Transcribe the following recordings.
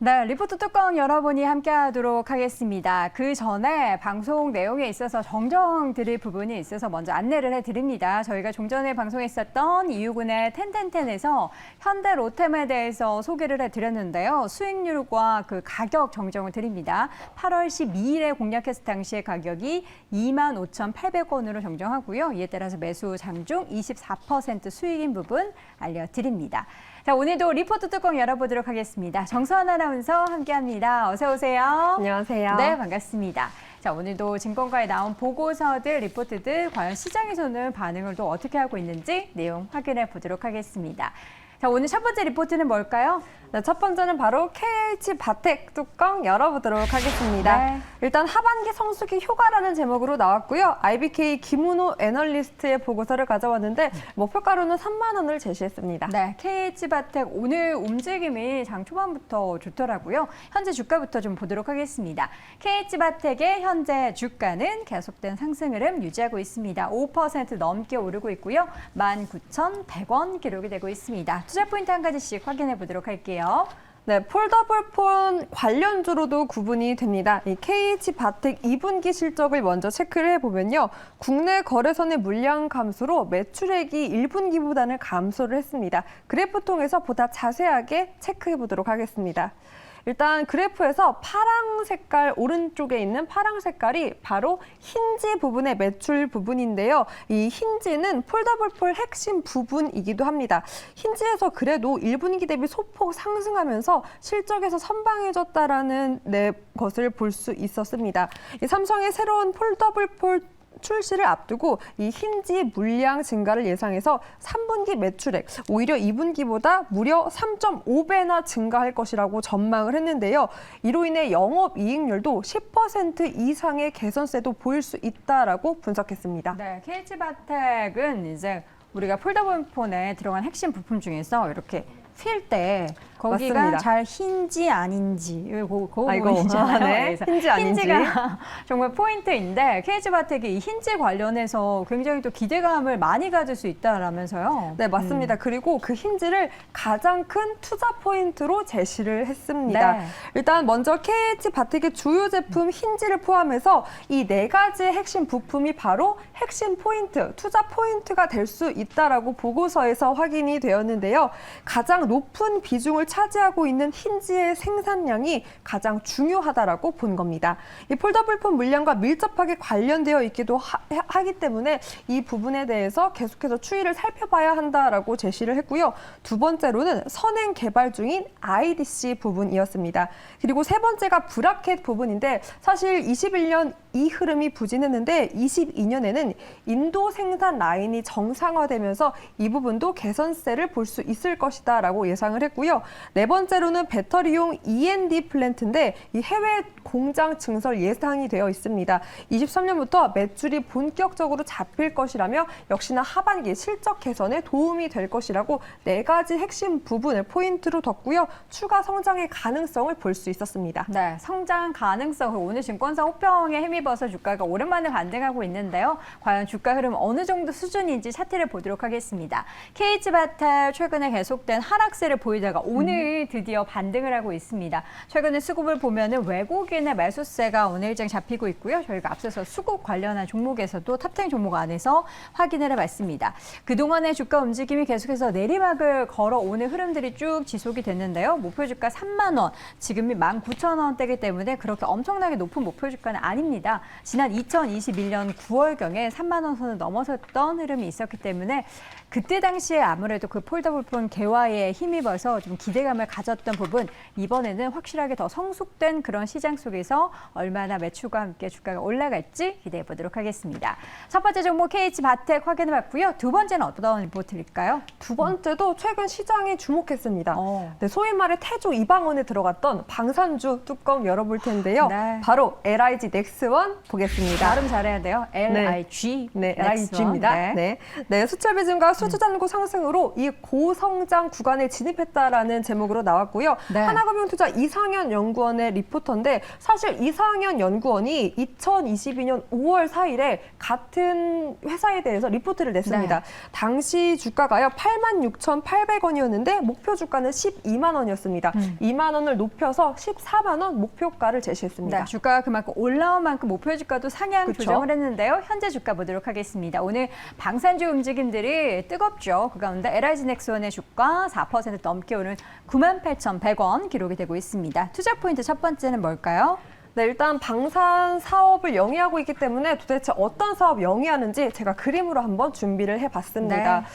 네, 리포트 뚜껑 여러분이 함께하도록 하겠습니다. 그 전에 방송 내용에 있어서 정정 드릴 부분이 있어서 먼저 안내를 해드립니다. 저희가 종전에 방송했었던 이유군의 텐텐텐에서 현대 로템에 대해서 소개를 해드렸는데요. 수익률과 그 가격 정정을 드립니다. 8월 12일에 공략했을 당시의 가격이 25,800원으로 정정하고요. 이에 따라서 매수 장중 24% 수익인 부분 알려드립니다. 자, 오늘도 리포트 뚜껑 열어보도록 하겠습니다. 정서원 아나운서 함께합니다. 어서 오세요. 안녕하세요. 네, 반갑습니다. 자, 오늘도 증권가에 나온 보고서들, 리포트들 과연 시장에서는 반응을 또 어떻게 하고 있는지 내용 확인해 보도록 하겠습니다. 자, 오늘 첫 번째 리포트는 뭘까요? 네, 첫 번째는 바로 KH바텍 뚜껑 열어보도록 하겠습니다. 네. 일단 하반기 성수기 효과라는 제목으로 나왔고요. IBK 김은호 애널리스트의 보고서를 가져왔는데 목표가로는 3만 원을 제시했습니다. 네, KH바텍 오늘 움직임이 장 초반부터 좋더라고요. 현재 주가부터 좀 보도록 하겠습니다. KH바텍의 현재 주가는 계속된 상승 흐름 유지하고 있습니다. 5% 넘게 오르고 있고요. 19,100원 기록이 되고 있습니다. 투자 포인트 한 가지씩 확인해 보도록 할게요. 네, 폴더블폰 관련주로도 구분이 됩니다. 이 KH바텍 2분기 실적을 먼저 체크를 해보면요. 국내 거래소 내 물량 감소로 매출액이 1분기보다는 감소를 했습니다. 그래프 통해서 보다 자세하게 체크해 보도록 하겠습니다. 일단 그래프에서 파랑 색깔 오른쪽에 있는 파랑 색깔이 바로 힌지 부분의 매출 부분인데요. 이 힌지는 폴더블폰 핵심 부분이기도 합니다. 힌지에서 그래도 1분기 대비 소폭 상승하면서 실적에서 선방해졌다라는 것을 볼 수 있었습니다. 이 삼성의 새로운 폴더블폰 출시를 앞두고 이 힌지 물량 증가를 예상해서 3분기 매출액 오히려 2분기보다 무려 3.5배나 증가할 것이라고 전망을 했는데요. 이로 인해 영업이익률도 10% 이상의 개선세도 보일 수 있다라고 분석했습니다. 네, KH바텍은 이제 우리가 폴더블폰에 들어간 핵심 부품 중에서 이렇게 필 때 거기가 맞습니다. 잘 힌지 아닌지 그 아이고, 부분이잖아요. 네. 그래서 힌지 아닌지. 힌지가 정말 포인트인데 KH바텍이 이 힌지 관련해서 굉장히 또 기대감을 많이 가질 수 있다라면서요. 네, 맞습니다. 그리고 그 힌지를 가장 큰 투자 포인트로 제시를 했습니다. 네. 일단 먼저 KH바텍의 주요 제품 힌지를 포함해서 이 4가지의 핵심 부품이 바로 핵심 포인트, 투자 포인트가 될 수 있다라고 보고서에서 확인이 되었는데요. 가장 높은 비중을 차지하고 있는 힌지의 생산량이 가장 중요하다라고 본 겁니다. 이 폴더블폰 물량과 밀접하게 관련되어 있기도 하기 때문에 이 부분에 대해서 계속해서 추이를 살펴봐야 한다라고 제시를 했고요. 두 번째로는 선행 개발 중인 IDC 부분이었습니다. 그리고 세 번째가 브라켓 부분인데 사실 21년 이 흐름이 부진했는데 22년에는 인도 생산 라인이 정상화되면서 이 부분도 개선세를 볼 수 있을 것이다라고 예상을 했고요. 네 번째로는 배터리용 E&D 플랜트인데 이 해외 공장 증설 예상이 되어 있습니다. 23년부터 매출이 본격적으로 잡힐 것이라며 역시나 하반기 실적 개선에 도움이 될 것이라고 4가지 핵심 부분을 포인트로 뒀고요. 추가 성장의 가능성을 볼 수 있었습니다. 네, 성장 가능성, 오늘 증권사 호평에 힘입어서 주가가 오랜만에 반등하고 있는데요. 과연 주가 흐름 어느 정도 수준인지 차트를 보도록 하겠습니다. KH바텍 최근에 계속된 하락세를 보이다가 오늘 드디어 반등을 하고 있습니다. 최근에 수급을 보면은 외국인의 매수세가 오늘 일정 잡히고 있고요. 저희가 앞서서 수급 관련한 종목에서도 탑10 종목 안에서 확인을 해봤습니다. 그동안의 주가 움직임이 계속해서 내리막을 걸어오는 흐름들이 쭉 지속이 됐는데요. 목표 주가 3만 원, 지금이 19,000원대이기 때문에 그렇게 엄청나게 높은 목표 주가는 아닙니다. 지난 2021년 9월경에 3만 원 선을 넘어섰던 흐름이 있었기 때문에 그때 당시에 아무래도 그 폴더블폰 개화에 힘입어서 좀 기대감을 가졌던 부분, 이번에는 확실하게 더 성숙된 그런 시장 속에서 얼마나 매출과 함께 주가가 올라갈지 기대해 보도록 하겠습니다. 첫 번째 종목 KH바텍 확인해봤고요. 두 번째는 어떤 리포트일까요? 두 번째도 최근 시장에 주목했습니다. 네, 소위 말해 태조 이방원에 들어갔던 방산주 뚜껑 열어볼 텐데요. 네. 바로 LIG 넥스원 보겠습니다. 발음 잘해야 돼요. LIG. 네, LIG입니다. 네. 네, 수출 배증과 수주 잔고 상승으로 이 고성장 구간에 진입했다라는 제목으로 나왔고요. 네. 하나금융투자 이상현 연구원의 리포터인데 사실 이상현 연구원이 2022년 5월 4일에 같은 회사에 대해서 리포트를 냈습니다. 네. 당시 주가가요 86,800원이었는데 목표 주가는 12만 원이었습니다. 2만 원을 높여서 14만 원 목표가를 제시했습니다. 네, 주가가 그만큼 올라온 만큼 목표 주가도 상향 그쵸? 조정을 했는데요. 현재 주가 보도록 하겠습니다. 오늘 방산주 움직임들이 뜨겁죠. 그 가운데 LIG넥스원의 주가 4% 넘게 오른 98,100원 기록이 되고 있습니다. 투자 포인트 첫 번째는 뭘까요? 네, 일단 방산 사업을 영위하고 있기 때문에 도대체 어떤 사업 영위하는지 제가 그림으로 한번 준비를 해봤습니다. 네.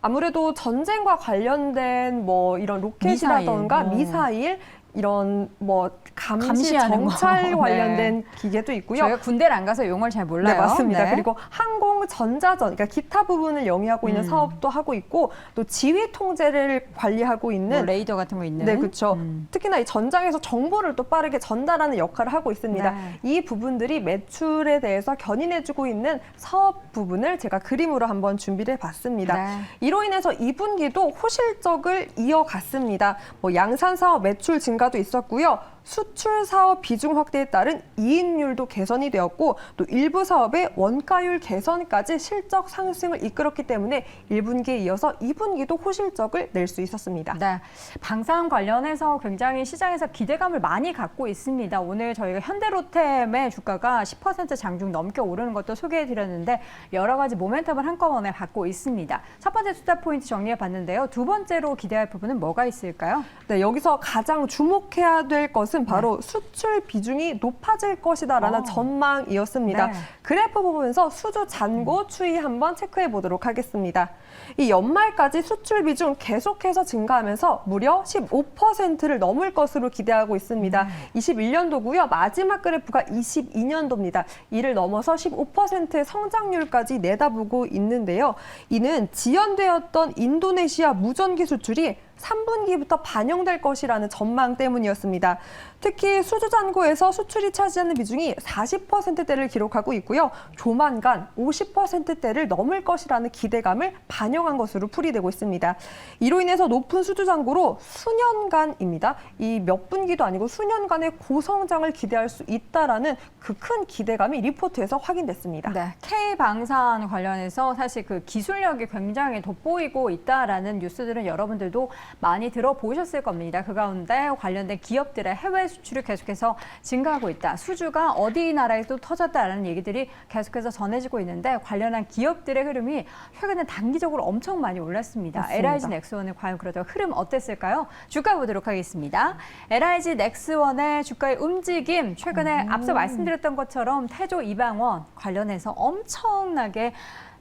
아무래도 전쟁과 관련된 뭐 이런 로켓이라던가 미사일 이런 뭐 감시 감시하는 정찰 거. 관련된 기계도 있고요. 저희가 군대를 안 가서 용어를 잘 몰라요. 네, 맞습니다. 네. 그리고 항공 전자전, 그러니까 기타 부분을 영위하고 있는 사업도 하고 있고 또 지휘 통제를 관리하고 있는 뭐 레이더 같은 거 있는. 네, 그렇죠. 특히나 이 전장에서 정보를 또 빠르게 전달하는 역할을 하고 있습니다. 네. 이 부분들이 매출에 대해서 견인해주고 있는 사업 부분을 제가 그림으로 한번 준비를 해봤습니다. 네. 이로 인해서 2분기도 호실적을 이어갔습니다. 뭐 양산 사업 매출 증가도 있었고요. 수출 사업 비중 확대에 따른 이익률도 개선이 되었고 또 일부 사업의 원가율 개선까지 실적 상승을 이끌었기 때문에 1분기에 이어서 2분기도 호실적을 낼 수 있었습니다. 네, 방산 관련해서 굉장히 시장에서 기대감을 많이 갖고 있습니다. 오늘 저희가 현대로템의 주가가 10% 장중 넘게 오르는 것도 소개해드렸는데 여러 가지 모멘텀을 한꺼번에 갖고 있습니다. 첫 번째 투자 포인트 정리해봤는데요. 두 번째로 기대할 부분은 뭐가 있을까요? 네, 여기서 가장 주목해야 될 것은 바로 수출 비중이 높아질 것이다라는 전망이었습니다. 네. 그래프 보면서 수주 잔고 추이 한번 체크해 보도록 하겠습니다. 이 연말까지 수출 비중 계속해서 증가하면서 무려 15%를 넘을 것으로 기대하고 있습니다. 21년도고요. 마지막 그래프가 22년도입니다. 이를 넘어서 15%의 성장률까지 내다보고 있는데요. 이는 지연되었던 인도네시아 무전기 수출이 3분기부터 반영될 것이라는 전망 때문이었습니다. 특히 수주잔고에서 수출이 차지하는 비중이 40%대를 기록하고 있고요. 조만간 50%대를 넘을 것이라는 기대감을 반영한 것으로 풀이되고 있습니다. 이로 인해서 높은 수주잔고로 수년간입니다. 이 몇 분기도 아니고 수년간의 고성장을 기대할 수 있다라는 그 큰 기대감이 리포트에서 확인됐습니다. 네, K방산 관련해서 사실 그 기술력이 굉장히 돋보이고 있다라는 뉴스들은 여러분들도 많이 들어보셨을 겁니다. 그 가운데 관련된 기업들의 해외 수출이 계속해서 증가하고 있다. 수주가 어디 나라에도 터졌다라는 얘기들이 계속해서 전해지고 있는데 관련한 기업들의 흐름이 최근에 단기적으로 엄청 많이 올랐습니다. 맞습니다. LIG넥스원은 과연 그러다 흐름 어땠을까요? 주가 보도록 하겠습니다. LIG넥스원의 주가의 움직임 최근에 앞서 말씀드렸던 것처럼 태조 이방원 관련해서 엄청나게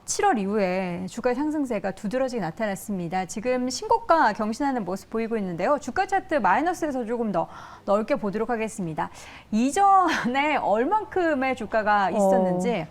7월 이후에 주가 상승세가 두드러지게 나타났습니다. 지금 신고가 경신하는 모습 보이고 있는데요. 주가 차트 마이너스에서 조금 더 넓게 보도록 하겠습니다. 이전에 얼만큼의 주가가 있었는지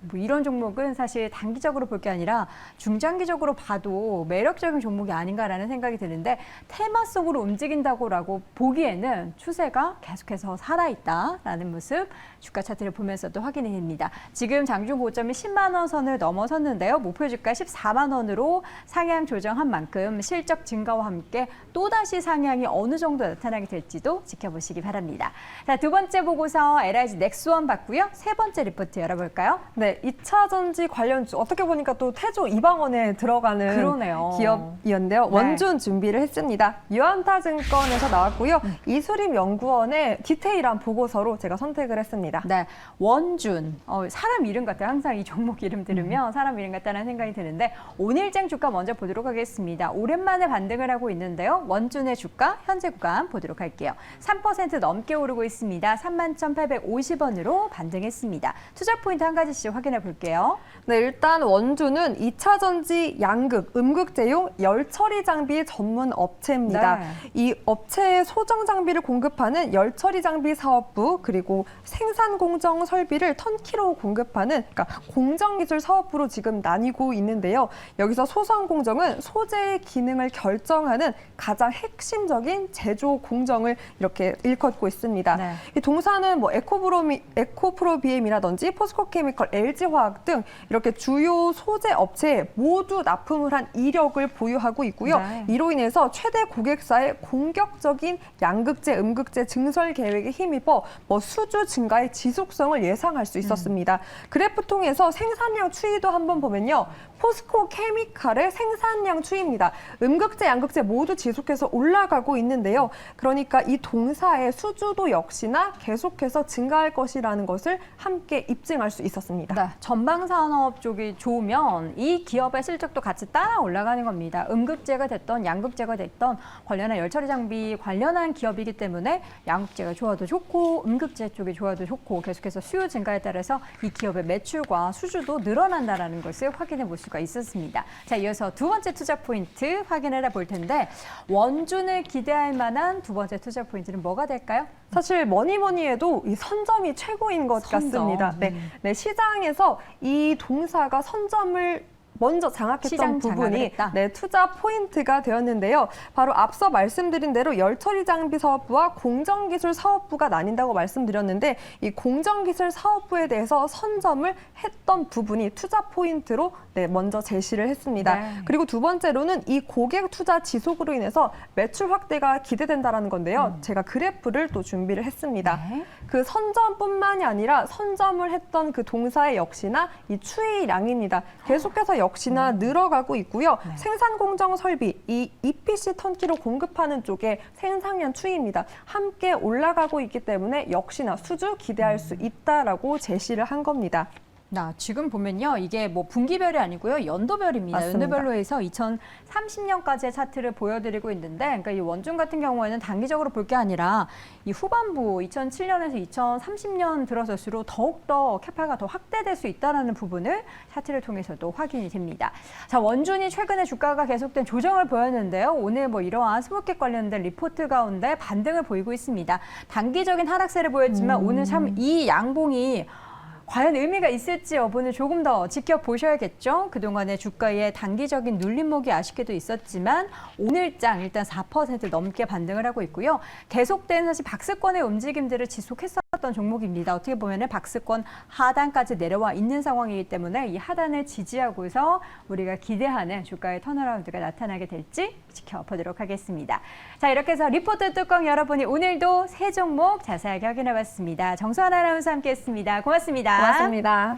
뭐 이런 종목은 사실 단기적으로 볼 게 아니라 중장기적으로 봐도 매력적인 종목이 아닌가라는 생각이 드는데 테마성으로 움직인다고라고 보기에는 추세가 계속해서 살아있다라는 모습 주가 차트를 보면서도 확인이 됩니다. 지금 장중 고점이 10만 원 선을 넘어섰는데요. 목표 주가 14만 원으로 상향 조정한 만큼 실적 증가와 함께 또다시 상향이 어느 정도 나타나게 될지도 지켜보시기 바랍니다. 자, 두 번째 보고서 LIG넥스원 봤고요. 세 번째 리포트 열어볼까요? 네, 2차 전지 관련주 어떻게 보니까 또 태조 이방원에 들어가는 그러네요. 기업이었는데요. 네. 원준 준비를 했습니다. 유안타증권에서 나왔고요. 이수림 연구원의 디테일한 보고서로 제가 선택을 했습니다. 네, 원준. 사람 이름 같아요. 항상 이 종목 이름 들으면 사람 이름 같다는 생각이 드는데 오늘장 주가 먼저 보도록 하겠습니다. 오랜만에 반등을 하고 있는데요. 원준의 주가 현재 구간 보도록 할게요. 3% 넘게 오르고 있습니다. 31,850원으로 반등했습니다. 투자 포인트 한 가지씩 확인해 볼게요. 네, 일단 원주는 2차 전지 양극, 음극재용 열처리 장비 전문 업체입니다. 네. 이 업체의 소정 장비를 공급하는 열처리 장비 사업부 그리고 생산 공정 설비를 턴키로 공급하는 그러니까 공정기술 사업부로 지금 나뉘고 있는데요. 여기서 소성 공정은 소재의 기능을 결정하는 가장 핵심적인 제조 공정을 이렇게 일컫고 있습니다. 네. 이 동사는 뭐 에코프로비엠이라든지 포스코케미칼 SK하이닉스케미컬, LG화학 등 이렇게 주요 소재 업체에 모두 납품을 한 이력을 보유하고 있고요. 네. 이로 인해서 최대 고객사의 공격적인 양극재, 음극재 증설 계획에 힘입어 수주 증가의 지속성을 예상할 수 있었습니다. 그래프 통해서 생산량 추이도 한번 보면요. 포스코 케미칼의 생산량 추이입니다. 음극재, 양극재 모두 지속해서 올라가고 있는데요. 그러니까 이 동사의 수주도 역시나 계속해서 증가할 것이라는 것을 함께 입증할 수 있었습니다. 네, 전방 산업 쪽이 좋으면 이 기업의 실적도 같이 따라 올라가는 겁니다. 음극재가 됐던 양극재가 됐던 관련한 열처리 장비 관련한 기업이기 때문에 양극재가 좋아도 좋고 음극재 쪽이 좋아도 좋고 계속해서 수요 증가에 따라서 이 기업의 매출과 수주도 늘어난다는 것을 확인해 볼 수가 있었습니다. 자, 이어서 두 번째 투자 포인트 확인해 볼 텐데 원준을 기대할 만한 두 번째 투자 포인트는 뭐가 될까요? 사실 뭐니 해도 이 선점이 최고인 것 선점. 같습니다. 네, 시장에서 이 동사가 선점을 먼저 장악했던 시장 장악을 부분이 했다. 투자 포인트가 되었는데요. 바로 앞서 말씀드린 대로 열처리 장비 사업부와 공정기술 사업부가 나뉜다고 말씀드렸는데 이 공정기술 사업부에 대해서 선점을 했던 부분이 투자 포인트로 먼저 제시를 했습니다. 네. 그리고 두 번째로는 이 고객 투자 지속으로 인해서 매출 확대가 기대된다라는 건데요. 제가 그래프를 또 준비를 했습니다. 네. 그 선점뿐만이 아니라 선점을 했던 그 동사의 역시나 이 추이량입니다. 계속해서 역시나 늘어가고 있고요. 네. 생산 공정 설비, 이 EPC 턴키로 공급하는 쪽에 생산량 추이입니다. 함께 올라가고 있기 때문에 역시나 수주 기대할 수 있다라고 제시를 한 겁니다. 지금 보면요. 이게 뭐 분기별이 아니고요. 연도별입니다. 맞습니다. 연도별로 해서 2030년까지의 차트를 보여드리고 있는데 그러니까 이 원준 같은 경우에는 단기적으로 볼 게 아니라 이 후반부 2007년에서 2030년 들어설수록 더욱더 캐파가 더 확대될 수 있다는 부분을 차트를 통해서도 확인이 됩니다. 자, 원준이 최근에 주가가 계속된 조정을 보였는데요. 오늘 뭐 이러한 스몰캡 관련된 리포트 가운데 반등을 보이고 있습니다. 단기적인 하락세를 보였지만 오늘 참 이 양봉이 과연 의미가 있을지 여부는 조금 더 지켜보셔야겠죠. 그동안의 주가의 단기적인 눌림목이 아쉽게도 있었지만 오늘장 일단 4% 넘게 반등을 하고 있고요. 계속된 사실 박스권의 움직임들을 지속했었던 종목입니다. 어떻게 보면 박스권 하단까지 내려와 있는 상황이기 때문에 이 하단을 지지하고서 우리가 기대하는 주가의 턴어라운드가 나타나게 될지 지켜보도록 하겠습니다. 자, 이렇게 해서 리포트 뚜껑 열어보니 오늘도 세 종목 자세하게 확인해봤습니다. 정수환 아나운서 함께했습니다. 고맙습니다. 고맙습니다.